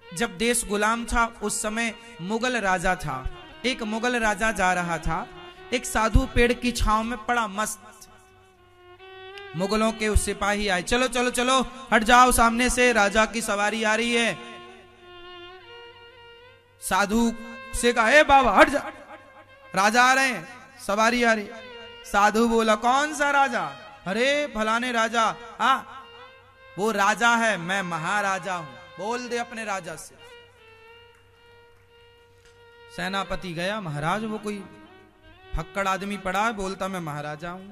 जब देश गुलाम था उस समय मुगल राजा था। एक मुगल राजा जा रहा था, एक साधु पेड़ की छांव में पड़ा मस्त। मुगलों के उस सिपाही आए, चलो चलो चलो हट जाओ सामने से, राजा की सवारी आ रही है। साधु से कहा, ए बाबा हट जा, राजा आ रहे हैं, सवारी आ रही। साधु बोला, कौन सा राजा? अरे फलाने राजा। वो राजा है, मैं महाराजा हूं, बोल दे अपने राजा से। सेनापति गया, महाराज वो कोई फक्कड़ आदमी पड़ा है, बोलता मैं महाराजा हूं।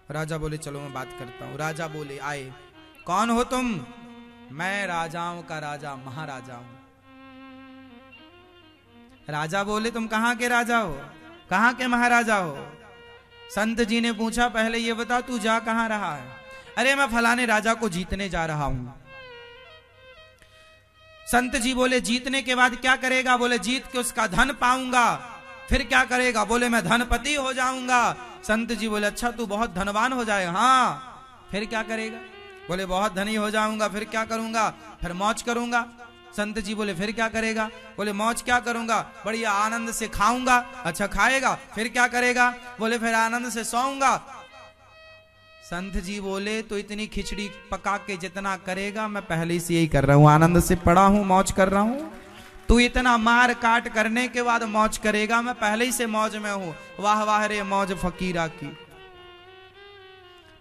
राजा बोले चलो मैं बात करता हूं। राजा बोले, आए, कौन हो तुम? मैं राजाओं का राजा, महाराजा हूं। राजा बोले, तुम कहां के राजा हो, कहां के महाराजा हो? संत जी ने पूछा, पहले ये बता तू जा कहां रहा है? अरे मैं फलाने राजा को जीतने जा रहा हूं। संत जी बोले, जीतने के बाद क्या करेगा? बोले, जीत के उसका धन पाऊंगा। फिर क्या करेगा? बोले, मैं धनपति हो जाऊंगा। संत जी बोले, अच्छा तू बहुत धनवान हो जाएगा? हाँ। फिर क्या करेगा? बोले, बहुत धनी हो जाऊंगा। फिर क्या करूंगा? फिर मौज करूंगा। संत जी बोले, फिर क्या करेगा? बोले, मौज क्या करूंगा, बढ़िया आनंद से खाऊंगा। अच्छा खाएगा, फिर क्या करेगा? बोले, फिर आनंद से सोऊंगा। संत जी बोले, तो इतनी खिचड़ी पका के जितना करेगा, मैं पहले से यही कर रहा हूं, आनंद से पड़ा हूं, मौज कर रहा हूं। तू इतना मार काट करने के बाद मौज करेगा, मैं पहले ही से मौज में हूं। वाह वाह रे मौज फकीरा की।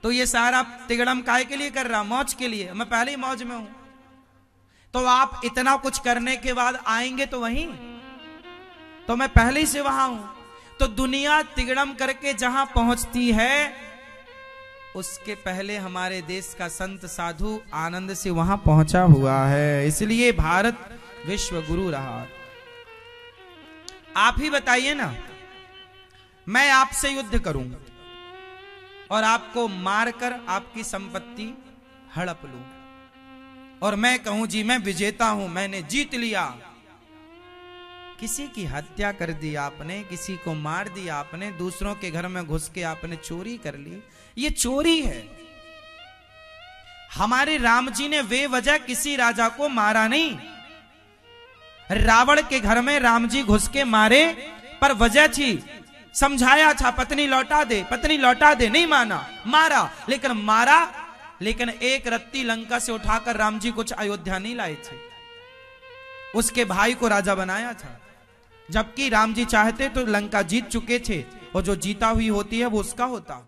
तो ये सारा तिगड़म काहे के लिए कर रहा? मौज के लिए, मैं पहले ही मौज में हूं। तो आप इतना कुछ करने के बाद आएंगे तो वहीं, तो मैं पहले ही से वहां हूं। तो दुनिया तिगड़म करके जहां पहुंचती है, उसके पहले हमारे देश का संत साधु आनंद से वहां पहुंचा हुआ है। इसलिए भारत विश्व गुरु रहा। आप ही बताइए ना, मैं आपसे युद्ध करूं और आपको मारकर आपकी संपत्ति हड़प लूं, और मैं कहूं जी मैं विजेता हूं, मैंने जीत लिया। किसी की हत्या कर दी आपने, किसी को मार दिया आपने, दूसरों के घर में घुस के आपने चोरी कर ली, ये चोरी है। हमारे राम जी ने वे वजह किसी राजा को मारा नहीं। रावण के घर में राम जी घुस के मारे, पर वजह थी, समझाया था पत्नी लौटा दे, पत्नी लौटा दे, नहीं माना, मारा। लेकिन मारा, लेकिन एक रत्ती लंका से उठाकर राम जी कुछ अयोध्या नहीं लाए थे, उसके भाई को राजा बनाया था। जबकि राम जी चाहते तो लंका जीत चुके थे, और जो जीता हुई होती है वो उसका होता।